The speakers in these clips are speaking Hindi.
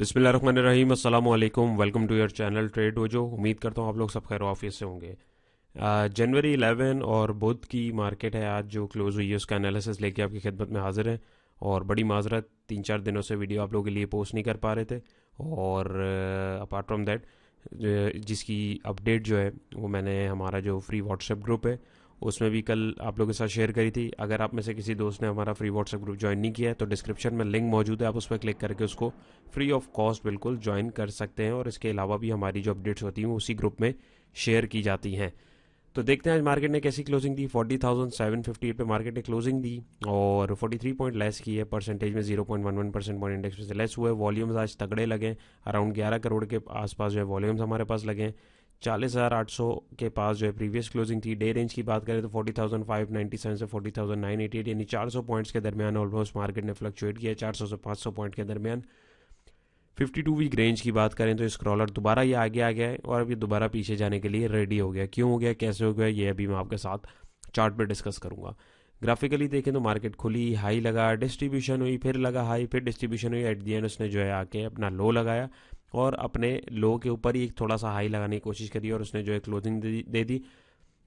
बिस्मिल्लाहिर्रहमानिर्रहीम अस्सलाम वालेकुम। Welcome to your channel Trade Dojo. उम्मीद करता हूँ आप लोग सब खैर ऑफिस से होंगे। जनवरी 11 और बुध की मार्केट है आज जो क्लोज हुई है, उसका एनालिसिस लेके आपकी खिदमत में हाजिर है। और बड़ी माजरत, 3-4 दिनों से वीडियो आप लोगों के लिए पोस्ट नहीं कर पा रहे थे। और अपार्ट फ्रॉम दैट, जिसकी अपडेट जो है वो मैंने हमारा जो फ्री व्हाट्सएप ग्रुप है उसमें भी कल आप लोगों के साथ शेयर करी थी। अगर आप में से किसी दोस्त ने हमारा फ्री व्हाट्सएप ग्रुप ज्वाइन नहीं किया है तो डिस्क्रिप्शन में लिंक मौजूद है, आप उस पर क्लिक करके उसको फ्री ऑफ कॉस्ट बिल्कुल ज्वाइन कर सकते हैं। और इसके अलावा भी हमारी जो अपडेट्स होती हैं वो उसी ग्रुप में शेयर की जाती हैं। तो देखते हैं आज मार्केट ने कैसी क्लोजिंग दी। 40,758 पे मार्केट ने क्लोजिंग दी और 43 पॉइंट लेस की है। परसेंटेज में 0.11% पॉइंट इंडेक्स में से लेस हुए। वॉल्यूम्स आज तगड़े लगे, अराउंड 11 करोड़ के आसपास जो है वॉल्यूम्स हमारे पास लगे। 40,800 के पास जो है प्रीवियस क्लोजिंग थी। डे रेंज की बात करें तो 40,597 से 40,988 यानी 400 पॉइंट्स के दरमियान ऑलमोस्ट मार्केट ने फ्लक्चुएट किया। 400 से 500 पॉइंट के दरमियान। 52 वीक रेंज की बात करें तो स्क्रॉलर दोबारा ये आगे आ गया है और अब ये दोबारा पीछे जाने के लिए रेडी हो गया। क्यों हो गया, कैसे हो गया, ये अभी मैं आपके साथ चार्ट पे डिस्कस करूंगा। ग्राफिकली देखें तो मार्केट खुली, हाई लगा, डिस्ट्रीब्यूशन हुई, फिर लगा हाई, फिर डिस्ट्रीब्यूशन हुई। एट दी एंड उसने जो है आके अपना लो लगाया और अपने लो के ऊपर ही एक थोड़ा सा हाई लगाने की कोशिश करी और उसने जो है क्लोजिंग दे दी,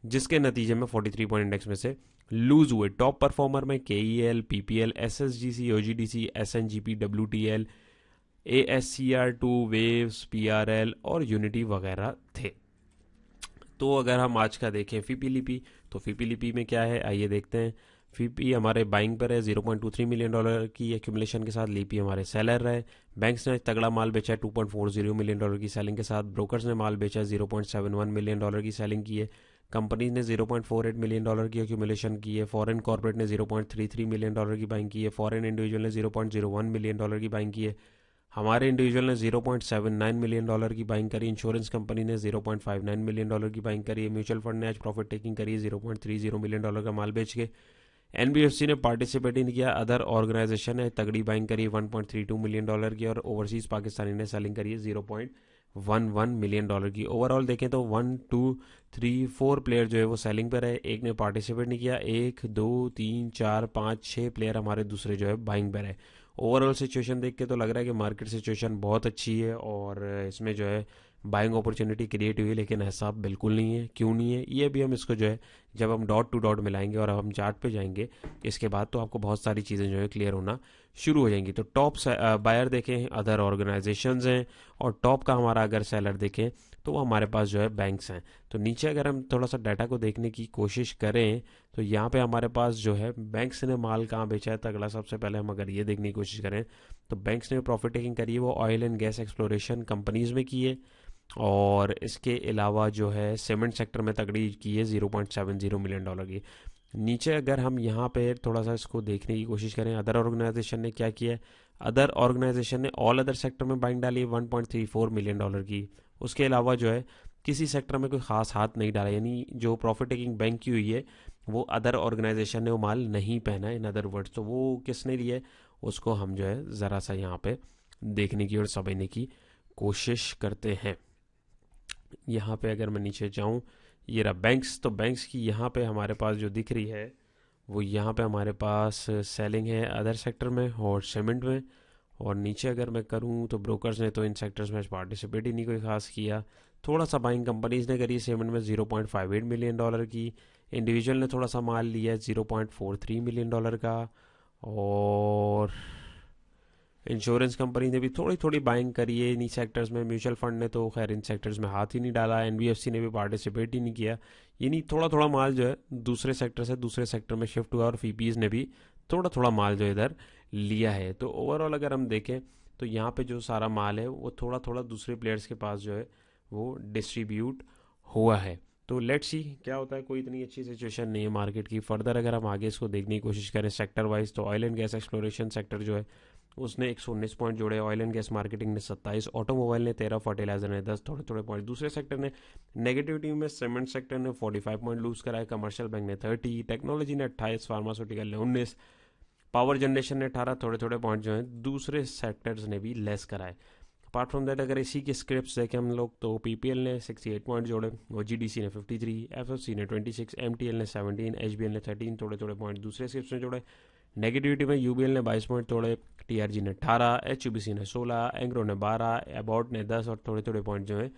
जिसके नतीजे में 43 पॉइंट इंडेक्स में से लूज हुए। टॉप परफॉर्मर में KEL, PPL, SSGC, OGDC, SNGP, WTL, ASCR2, waves, PRL और यूनिटी वगैरह थे। तो अगर हम आज का देखें फीपीलीपी, तो फीपीलीपी में क्या है आइए देखते हैं। फीपी हमारे बाइंग पर है, $0.23 मिलियन की एक्यूमुलेशन के साथ। लीपी हमारे सेलर रहे। बैंक्स ने तगड़ा माल बेचा है, $2.40 मिलियन की सेलिंग के साथ। ब्रोकर्स ने माल बेचा है, $0.71 मिलियन की सेलिंग की है। कंपनीज ने $0.48 मिलियन की एक्यूमुलेशन की है। फॉरेन कॉर्पोरेट ने $0.33 मिलियन की बाइंग की है। फॉरेन इंडिविजुअल ने $0.01 मिलियन की बाइंग की है। हमारे इंडिविजुअल ने $0.79 मिलियन की बाइंग करी। इंश्योरेंस कंपनी ने $0.59 मिलियन की बाइंग करी है। म्यूचुअल फंड ने आज प्रॉफिट टेकिंग करी है $0.30 मिलियन का माल बेच के। एनबीएफसी ने पार्टिसिपेट नहीं किया। अदर ऑर्गेनाइजेशन ने तगड़ी बाइंग करी $1.32 मिलियन की और ओवरसीज पाकिस्तानी ने सेलिंग करी है $0.11 मिलियन की। ओवरऑल देखें तो 1, 2, 3, 4 प्लेयर जो है वो सेलिंग पर है। एक ने पार्टिसिपेट नहीं किया। 1, 2, 3, 4, 5, 6 प्लेयर हमारे दूसरे जो है बाइंग पर है। ओवरऑल सिचुएशन देख के तो लग रहा है कि मार्केट सिचुएशन बहुत अच्छी है और इसमें जो है बाइंग अपॉर्चुनिटी क्रिएट हुई है, लेकिन ऐसा बिल्कुल नहीं है। क्यों नहीं है ये भी हम इसको जो है जब हम डॉट टू डॉट मिलाएंगे और हम चार्ट पे जाएंगे इसके बाद तो आपको बहुत सारी चीज़ें जो है क्लियर होना शुरू हो जाएंगी। तो टॉप बायर देखें अदर ऑर्गेनाइजेशंस हैं और टॉप का हमारा अगर सेलर देखें तो वो हमारे पास जो है बैंक्स हैं। तो नीचे अगर हम थोड़ा सा डाटा को देखने की कोशिश करें तो यहाँ पे हमारे पास जो है बैंक्स ने माल कहाँ बेचा है तगड़ा। सबसे पहले हम अगर ये देखने की कोशिश करें तो बैंक्स ने प्रॉफिट टेकिंग करी है वो oil and gas exploration companies में की है। और इसके अलावा जो है सीमेंट सेक्टर में तगड़ी की है $0.70 मिलियन की। नीचे अगर हम यहाँ पे थोड़ा सा इसको देखने की कोशिश करें अदर ऑर्गेनाइजेशन ने क्या किया है। अदर ऑर्गेनाइजेशन ने ऑल अदर सेक्टर में बाइंग डाली है $1.34 मिलियन की। उसके अलावा जो है किसी सेक्टर में कोई खास हाथ नहीं डाला, यानी जो प्रॉफिट टेकिंग बैंक की हुई है वो अदर ऑर्गेनाइजेशन ने वो माल नहीं पहना है। इन अदर वर्ड्स तो वो किसने लिया है उसको हम जो है ज़रा सा यहाँ पे देखने की और समझने की कोशिश करते हैं। यहाँ पे अगर मैं नीचे जाऊँ, ये रहा बैंक्स। तो बैंक्स की यहाँ पे हमारे पास जो दिख रही है वो यहाँ पे हमारे पास सेलिंग है अदर सेक्टर में और सीमेंट में। और नीचे अगर मैं करूँ तो ब्रोकर्स ने तो इन सेक्टर्स में पार्टिसिपेट ही नहीं कोई खास किया। थोड़ा सा बाइंग कंपनीज ने करी सीमेंट में $0.58 मिलियन की। इंडिविजुअल ने थोड़ा सा माल लिया $0.43 मिलियन का। और इंश्योरेंस कंपनी ने भी थोड़ी थोड़ी बाइंग करी है इन्हीं सेक्टर्स में। म्यूचुअल फंड ने तो खैर इन सेक्टर्स में हाथ ही नहीं डाला। एनबीएफसी ने भी पार्टिसिपेट ही नहीं किया। यानी थोड़ा थोड़ा माल जो है दूसरे सेक्टर से दूसरे सेक्टर में शिफ्ट हुआ और फीपीज ने भी थोड़ा थोड़ा माल जो इधर लिया है। तो ओवरऑल अगर हम देखें तो यहाँ पे जो सारा माल है वो थोड़ा थोड़ा दूसरे प्लेयर्स के पास जो है वो डिस्ट्रीब्यूट हुआ है। तो लेट्स सी क्या होता है। कोई इतनी अच्छी सिचुएशन नहीं है मार्केट की। फर्दर अगर हम आगे इसको देखने की कोशिश करें सेक्टर वाइज तो oil and gas exploration sector जो है उसने 119 पॉइंट जोड़े। ऑयल एंड गैस मार्केटिंग ने 27, ऑटोमोबाइल ने 13, फर्टिलाइजर ने 10, थोड़े थोड़े पॉइंट। दूसरे सेक्टर ने नेगेटिविटी में सीमेंट सेक्टर ने 45 पॉइंट लूज कराए। कमर्शियल बैंक ने 30, टेक्नोलॉजी ने 28, फार्मास्यूटिकल ने 19, पावर जनरेशन ने 18, थोड़े थोड़े पॉइंट जो है दूसरे सेक्टर्स ने भी लेस कराए। अपार्ट फ्रॉम दैट अगर इसी के स्क्रिप्ट देखें हम लोग तो पीपीएल ने 68 पॉइंट जोड़े, ओजीडीसी ने 53, एफएफसी ने 26, एमटीएल ने 17, एचबीएल ने 13, थोड़े थोड़े पॉइंट दूसरे स्क्रिप्ट में जोड़े। नेगेटिविटी में यूबीएल ने 22 पॉइंट तोड़े, टीआरजी ने 18, एचयूबीसी ने 16, एंग्रो ने 12, एबॉट ने 10 और थोड़े थोड़े पॉइंट जो है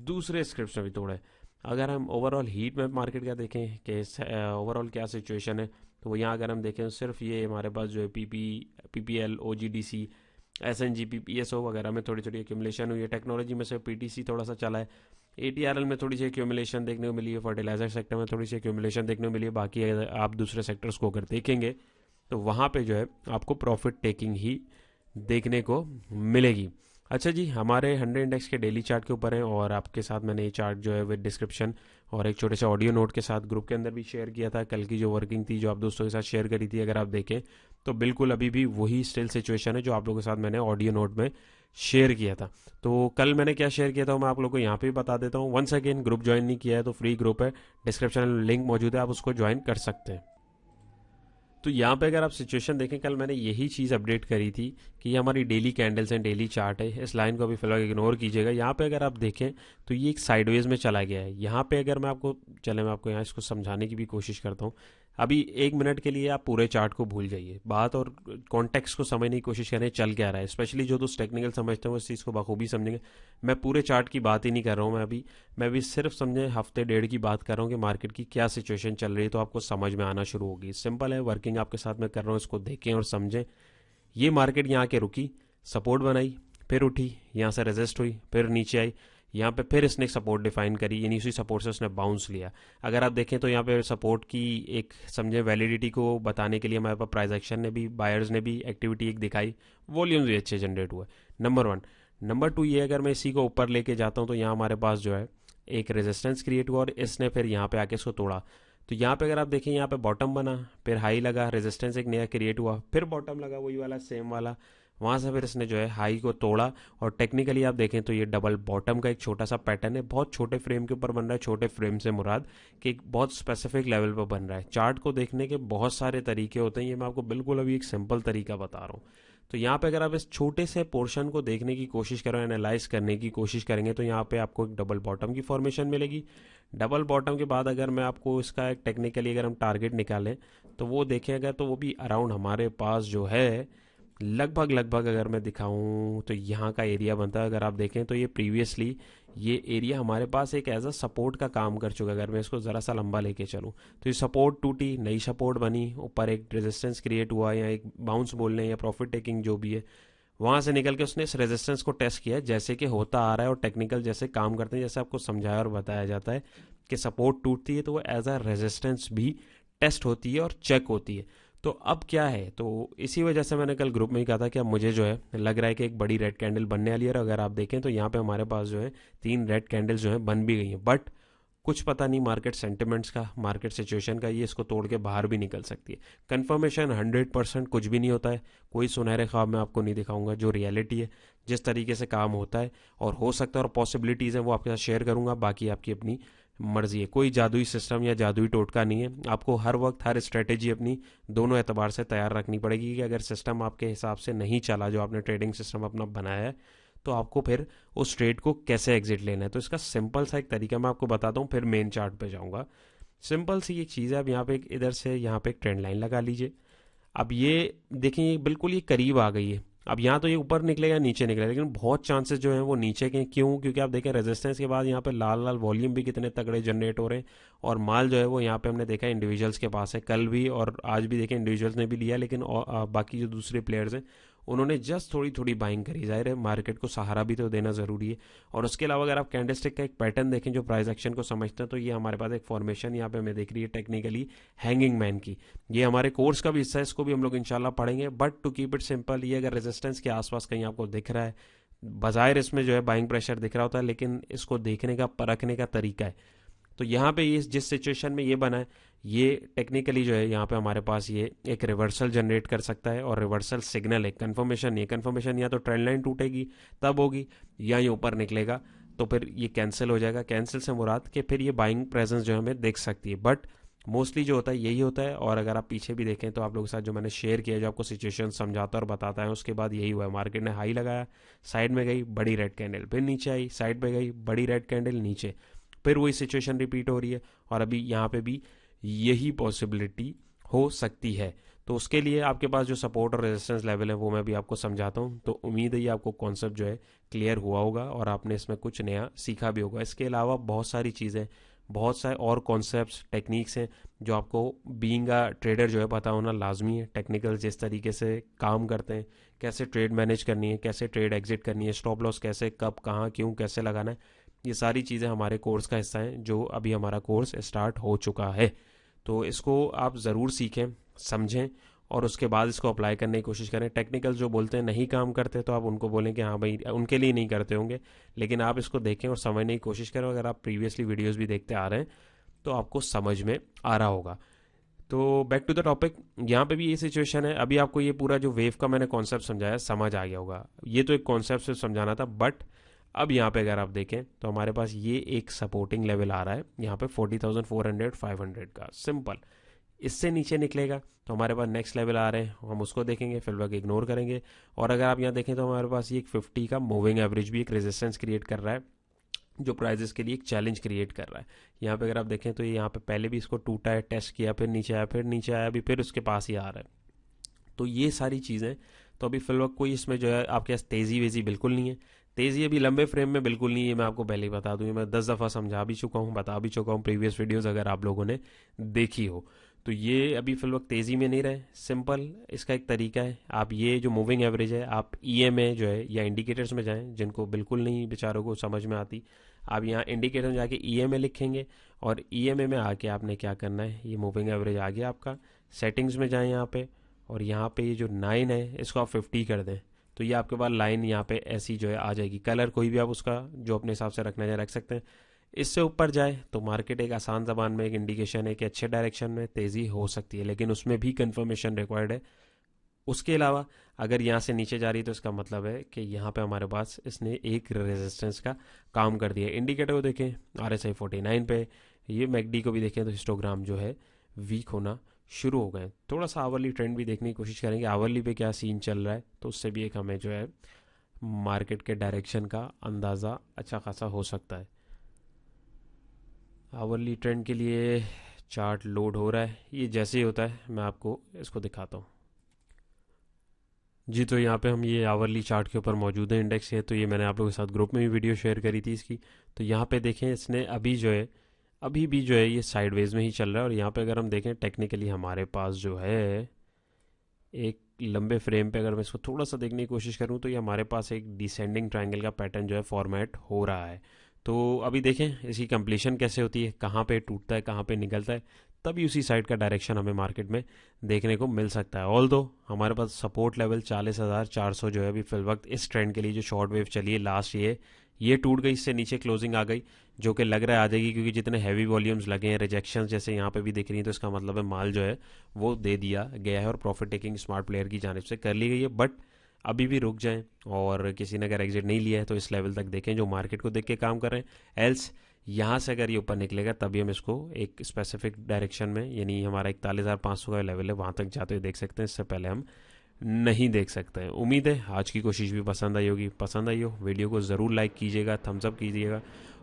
दूसरे स्क्रिप्ट में भी तोड़े। अगर हम ओवरऑल हीट मैप मार्केट का देखें कि ओवरऑल क्या सिचुएशन है, तो यहाँ अगर हम देखें तो सिर्फ ये हमारे पास जो है पीपीएल, ओजीडीसी, एसएनजीपी, पीएसओ वगैरह में थोड़ी थोड़ी एक्यूमुलेशन हुई है। टेक्नोलॉजी में से पीटीसी थोड़ा सा चला है, एटीआरएल में थोड़ी सी एक्यूमुलेशन देखने को मिली है, फर्टिलाइजर सेक्टर में थोड़ी सी एक्यूमुलेशन देखने को मिली है। बाकी अगर आप दूसरे सेक्टर्स को अगर देखेंगे तो वहाँ पे जो है आपको प्रॉफिट टेकिंग ही देखने को मिलेगी। अच्छा जी, हमारे 100 इंडेक्स के डेली चार्ट के ऊपर है और आपके साथ मैंने ये चार्ट जो है विद डिस्क्रिप्शन और एक छोटे से ऑडियो नोट के साथ ग्रुप के अंदर भी शेयर किया था। कल की जो वर्किंग थी जो आप दोस्तों के साथ शेयर करी थी, अगर आप देखें तो बिल्कुल अभी भी वही स्टिल सिचुएशन है जो आप लोगों के साथ मैंने ऑडियो नोट में शेयर किया था। तो कल मैंने क्या शेयर किया था मैं आप लोगों को यहाँ पे भी बता देता हूँ। वंस अगेन, ग्रुप ज्वाइन नहीं किया है तो फ्री ग्रुप है, डिस्क्रिप्शन में लिंक मौजूद है, आप उसको ज्वाइन कर सकते हैं। तो यहाँ पे अगर आप सिचुएशन देखें, कल मैंने यही चीज़ अपडेट करी थी कि ये हमारी daily candles and daily chart है। इस लाइन को अभी फिलहाल इग्नोर कीजिएगा। यहाँ पे अगर आप देखें तो ये एक साइडवेज में चला गया है। यहाँ पे अगर मैं आपको यहाँ इसको समझाने की भी कोशिश करता हूँ। अभी 1 मिनट के लिए आप पूरे चार्ट को भूल जाइए, बात और कॉन्टेक्स्ट को समझने की कोशिश करें चल क्या रहा है। स्पेशली जो दोस्त टेक्निकल समझते हैं वो इस चीज़ को बखूबी समझेंगे। मैं पूरे चार्ट की बात ही नहीं कर रहा हूँ, मैं भी सिर्फ समझे हफ्ते डेढ़ की बात कर रहा हूँ कि मार्केट की क्या सिचुएशन चल रही है, तो आपको समझ में आना शुरू होगी। सिंपल है, वर्किंग आपके साथ में कर रहा हूँ, इसको देखें और समझें। ये मार्केट यहाँ के रुकी, सपोर्ट बनाई, फिर उठी, यहाँ से रेजिस्ट हुई, फिर नीचे आई, यहाँ पे फिर इसने सपोर्ट डिफाइन करी, यानी उसी सपोर्ट से उसने बाउंस लिया। अगर आप देखें तो यहाँ पे सपोर्ट की एक समझे वैलिडिटी को बताने के लिए हमारे पास प्राइस एक्शन ने भी, बायर्स ने भी एक्टिविटी एक दिखाई, वॉल्यूम्स भी अच्छे जनरेट हुए। नंबर 1। नंबर 2 ये, अगर मैं इसी को ऊपर लेके जाता हूँ तो यहाँ हमारे पास जो है एक रेजिस्टेंस क्रिएट हुआ और इसने फिर यहाँ पे आके इसको तोड़ा। तो यहाँ पे अगर आप देखें, यहाँ पे बॉटम बना, फिर हाई लगा, रेजिस्टेंस एक नया क्रिएट हुआ, फिर बॉटम लगा वही वाला सेम वाला, वहाँ से फिर इसने जो है हाई को तोड़ा। और टेक्निकली आप देखें तो ये डबल बॉटम का एक छोटा सा पैटर्न है, बहुत छोटे फ्रेम के ऊपर बन रहा है। छोटे फ्रेम से मुराद कि एक बहुत स्पेसिफिक लेवल पर बन रहा है। चार्ट को देखने के बहुत सारे तरीके होते हैं, ये मैं आपको बिल्कुल अभी एक सिंपल तरीका बता रहा हूँ। तो यहाँ पे अगर आप इस छोटे से पोर्शन को देखने की कोशिश करें, एनालाइज करने की कोशिश करेंगे, तो यहाँ पे आपको एक डबल बॉटम की फॉर्मेशन मिलेगी। डबल बॉटम के बाद अगर मैं आपको इसका एक टेक्निकली अगर हम टारगेट निकालें तो वो देखें अगर, तो वो भी अराउंड हमारे पास जो है लगभग अगर मैं दिखाऊं तो यहाँ का एरिया बनता है। अगर आप देखें तो ये प्रीवियसली ये एरिया हमारे पास एक एज अ सपोर्ट का काम कर चुका है। अगर मैं इसको ज़रा सा लंबा लेके चलूँ तो ये सपोर्ट टूटी, नई सपोर्ट बनी, ऊपर एक रेजिस्टेंस क्रिएट हुआ या एक बाउंस बोल लें या प्रॉफिट टेकिंग जो भी है, वहाँ से निकल के उसने इस रेजिस्टेंस को टेस्ट किया जैसे कि होता आ रहा है। और टेक्निकल जैसे काम करते हैं, जैसे आपको समझाया और बताया जाता है कि सपोर्ट टूटती है तो वो एज अ रेजिस्टेंस भी टेस्ट होती है और चेक होती है। तो अब क्या है, तो इसी वजह से मैंने कल ग्रुप में ही कहा था कि अब मुझे जो है लग रहा है कि एक बड़ी रेड कैंडल बनने वाली है। और अगर आप देखें तो यहाँ पे हमारे पास जो है 3 रेड कैंडल्स जो है बन भी गई हैं। बट कुछ पता नहीं मार्केट सेंटिमेंट्स का, मार्केट सिचुएशन का, ये इसको तोड़ के बाहर भी निकल सकती है। कंफर्मेशन 100% कुछ भी नहीं होता है। कोई सुनहरे ख्वाब मैं आपको नहीं दिखाऊंगा, जो रियलिटी है, जिस तरीके से काम होता है और हो सकता है और पॉसिबिलिटीज़ हैं वो आपके साथ शेयर करूंगा। बाकी आपकी अपनी मर्जी है, कोई जादुई सिस्टम या जादुई टोटका नहीं है। आपको हर वक्त हर स्ट्रेटेजी अपनी दोनों एतबार से तैयार रखनी पड़ेगी कि अगर सिस्टम आपके हिसाब से नहीं चला, जो आपने ट्रेडिंग सिस्टम अपना बनाया है, तो आपको फिर उस ट्रेड को कैसे एग्जिट लेना है। तो इसका सिंपल सा एक तरीका मैं आपको बताता हूँ, फिर मेन चार्ट पे जाऊँगा। सिंपल सी एक चीज़ है, अब यहाँ पे इधर से यहाँ पे एक ट्रेंड लाइन लगा लीजिए। अब ये देखिए बिल्कुल ये करीब आ गई है। अब यहाँ तो ये ऊपर निकलेगा नीचे निकलेगा, लेकिन बहुत चांसेस जो हैं वो नीचे के। क्यों? क्योंकि आप देखें रेजिस्टेंस के बाद यहाँ पे लाल लाल वॉल्यूम भी कितने तगड़े जनरेट हो रहे हैं और माल जो है वो यहाँ पे हमने देखा इंडिविजुअल्स के पास है। कल भी और आज भी देखें इंडिविजुअल्स ने भी लिया, लेकिन बाकी जो दूसरे प्लेयर्स हैं उन्होंने जस्ट थोड़ी थोड़ी बाइंग करी। जाहिर है मार्केट को सहारा भी तो देना ज़रूरी है। और उसके अलावा अगर आप कैंडलस्टिक का एक पैटर्न देखें जो प्राइस एक्शन को समझते हैं, तो ये हमारे पास एक फॉर्मेशन यहाँ पे हमें दिख रही है टेक्निकली हैंगिंग मैन की। ये हमारे कोर्स का भी हिस्सा है, इसको भी हम लोग इंशाल्लाह पढ़ेंगे। But to keep it simple, ये अगर रेजिस्टेंस के आसपास कहीं आपको दिख रहा है, बाज़ाहिर इसमें जो है बाइंग प्रेशर दिख रहा होता है, लेकिन इसको देखने का, परखने का तरीका है। तो यहाँ पे ये जिस सिचुएशन में ये बना है, ये टेक्निकली जो है यहाँ पे हमारे पास ये एक रिवर्सल जनरेट कर सकता है। और रिवर्सल सिग्नल है, कंफर्मेशन नहीं है। कंफर्मेशन या तो ट्रेंड लाइन टूटेगी तब होगी, या ये ऊपर निकलेगा तो फिर ये कैंसिल हो जाएगा। कैंसिल से मुराद कि फिर ये बाइंग प्रेजेंस जो हमें देख सकती है। बट मोस्टली जो होता है यही होता है। और अगर आप पीछे भी देखें तो आप लोगों के साथ जो मैंने शेयर किया, जो आपको सिचुएशन समझाता और बताता है, उसके बाद यही हुआ है। मार्केट ने हाई लगाया, साइड में गई बड़ी रेड कैंडल, फिर नीचे आई, साइड पे गई बड़ी रेड कैंडल, नीचे, फिर वही सिचुएशन रिपीट हो रही है। और अभी यहाँ पे भी यही पॉसिबिलिटी हो सकती है। तो उसके लिए आपके पास जो सपोर्ट और रेजिस्टेंस लेवल है वो मैं भी आपको समझाता हूँ। तो उम्मीद है ये आपको कॉन्सेप्ट जो है क्लियर हुआ होगा और आपने इसमें कुछ नया सीखा भी होगा। इसके अलावा बहुत सारी चीज़ें, बहुत सारे और कॉन्सेप्ट्स, टेक्निक्स हैं जो आपको बीइंग अ ट्रेडर जो है पता होना लाजमी है। टेक्निकल जिस तरीके से काम करते हैं, कैसे ट्रेड मैनेज करनी है, कैसे ट्रेड एग्जिट करनी है, स्टॉप लॉस कैसे, कब, कहाँ, क्यों, कैसे लगाना है, ये सारी चीज़ें हमारे कोर्स का हिस्सा हैं जो अभी हमारा कोर्स स्टार्ट हो चुका है। तो इसको आप ज़रूर सीखें, समझें और उसके बाद इसको अप्लाई करने की कोशिश करें। टेक्निकल जो बोलते हैं नहीं काम करते तो आप उनको बोलें कि हाँ भाई उनके लिए नहीं करते होंगे, लेकिन आप इसको देखें और समझने की कोशिश करें। अगर आप प्रीवियसली वीडियोस भी देखते आ रहे हैं तो आपको समझ में आ रहा होगा। तो बैक टू द टॉपिक, यहाँ पे भी ये सिचुएशन है। अभी आपको ये पूरा जो वेव का मैंने कॉन्सेप्ट समझाया समझ आ गया होगा। ये तो एक कॉन्सेप्ट से समझाना था, बट अब यहाँ पे अगर आप देखें तो हमारे पास ये एक सपोर्टिंग लेवल आ रहा है यहाँ पे 40,400 500 का, सिंपल। इससे नीचे निकलेगा तो हमारे पास नेक्स्ट लेवल आ रहे हैं, हम उसको देखेंगे, फिर वक्त इग्नोर करेंगे। और अगर आप यहाँ देखें तो हमारे पास ये एक 50 का मूविंग एवरेज भी एक रेजिस्टेंस क्रिएट कर रहा है, जो प्राइजेस के लिए एक चैलेंज क्रिएट कर रहा है। यहाँ पे अगर आप देखें तो ये यहाँ पे पहले भी इसको टूटा है, टेस्ट किया, फिर नीचे आया, फिर नीचे आया, अभी फिर उसके पास ही आ रहा है। तो ये सारी चीज़ें, तो अभी फिलहाल कोई इसमें जो है आपके पास तेज़ी वेज़ी बिल्कुल नहीं है। तेज़ी अभी लंबे फ्रेम में बिल्कुल नहीं है, मैं आपको पहले ही बता दूँ। ये मैं 10 दफ़ा समझा भी चुका हूँ, बता भी चुका हूँ प्रीवियस वीडियोस अगर आप लोगों ने देखी हो। तो ये अभी फिलहाल तेज़ी में नहीं रहे। सिंपल इसका एक तरीका है, आप ये जो मूविंग एवरेज है आप ईएमए जो है या इंडिकेटर्स में जाएं, जिनको बिल्कुल नहीं बेचारों को समझ में आती, आप यहाँ इंडिकेटर में जाके ईएमए लिखेंगे और ईएमए में आके आपने क्या करना है, ये मूविंग एवरेज आ गया आपका। सेटिंग्स में जाएं यहाँ पे और यहाँ पे ये जो 9 है इसको आप 50 कर दें, तो ये आपके पास लाइन यहाँ पे ऐसी जो है आ जाएगी। कलर कोई भी आप उसका जो अपने हिसाब से रखना है रख सकते हैं। इससे ऊपर जाए तो मार्केट एक आसान जबान में एक इंडिकेशन है कि अच्छे डायरेक्शन में तेज़ी हो सकती है, लेकिन उसमें भी कंफर्मेशन रिक्वायर्ड है। उसके अलावा अगर यहाँ से नीचे जा रही है तो इसका मतलब है कि यहाँ पे हमारे पास इसने एक रेजिस्टेंस का काम कर दिया। इंडिकेटर को देखें RSI 49 पे, ये मैकडी को भी देखें तो हिस्टोग्राम जो है वीक होना शुरू हो गए। थोड़ा सा आवरली ट्रेंड भी देखने की कोशिश करेंगे, आवरली पे क्या सीन चल रहा है, तो उससे भी एक हमें जो है मार्केट के डायरेक्शन का अंदाज़ा अच्छा खासा हो सकता है। आवरली ट्रेंड के लिए चार्ट लोड हो रहा है, ये जैसे ही होता है मैं आपको इसको दिखाता हूँ। जी, तो यहाँ पे हम ये आवरली चार्ट के ऊपर मौजूद है, इंडेक्स है। तो ये मैंने आप लोगों के साथ ग्रुप में भी वीडियो शेयर करी थी इसकी। तो यहाँ पे देखें इसने अभी जो है, अभी भी जो है ये साइडवेज में ही चल रहा है। और यहाँ पे अगर हम देखें टेक्निकली हमारे पास जो है एक लंबे फ्रेम पे अगर मैं इसको थोड़ा सा देखने की कोशिश करूँ तो ये हमारे पास एक डिसेंडिंग ट्रायंगल का पैटर्न जो है फॉर्मेट हो रहा है। तो अभी देखें इसकी कंप्लीशन कैसे होती है, कहाँ पे टूटता है, कहाँ पे निकलता है, तभी उसी साइड का डायरेक्शन हमें मार्केट में देखने को मिल सकता है। ऑल दो हमारे पास सपोर्ट लेवल 40,400 जो है अभी फिल वक्त इस ट्रेंड के लिए जो शॉर्ट वेव चली है लास्ट, ये टूट गई, इससे नीचे क्लोजिंग आ गई, जो कि लग रहा है आ जाएगी, क्योंकि जितने हैवी वॉल्यूम्स लगे हैं, रिजेक्शन जैसे यहाँ पे भी दिख रही हैं, तो इसका मतलब है माल जो है वो दे दिया गया है और प्रॉफिट टेकिंग स्मार्ट प्लेयर की जानिब से कर ली गई है। बट अभी भी रुक जाएं और किसी ने अगर एग्जिट नहीं लिया है तो इस लेवल तक देखें जो मार्केट को देख के काम कर रहे हैं। एल्स यहाँ से अगर ये ऊपर निकलेगा तभी हम इसको एक स्पेसिफिक डायरेक्शन में, यानी हमारा 41,500 का लेवल है, वहाँ तक जाते हुए देख सकते हैं। इससे पहले हम नहीं देख सकते हैं। उम्मीद है आज की कोशिश भी पसंद आई होगी। पसंद आई हो वीडियो को ज़रूर लाइक कीजिएगा, थम्स अप कीजिएगा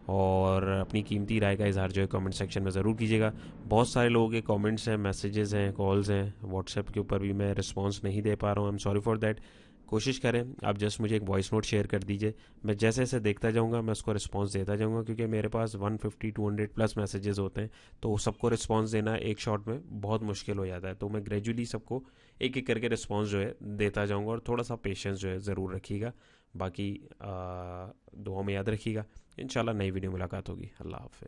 और अपनी कीमती राय का इजहार जो है कमेंट सेक्शन में ज़रूर कीजिएगा। बहुत सारे लोगों के कमेंट्स हैं, मैसेजेस हैं, कॉल्स हैं, व्हाट्सएप के ऊपर भी मैं रिस्पांस नहीं दे पा रहा हूँ। I am sorry for that. कोशिश करें आप जस्ट मुझे एक वॉइस नोट शेयर कर दीजिए, मैं जैसे जैसे देखता जाऊंगा मैं उसको रिस्पांस देता जाऊंगा, क्योंकि मेरे पास 150-200 प्लस मैसेजेस होते हैं, तो सबको रिस्पांस देना एक शॉट में बहुत मुश्किल हो जाता है। तो मैं ग्रेजुअली सबको एक एक करके रिस्पांस जो है देता जाऊंगा और थोड़ा सा पेशेंस जो है ज़रूर रखिएगा। बाकी दुआ में याद रखिएगा। इंशाल्लाह नई वीडियो मुलाकात होगी। अल्लाह हाफ़िज़।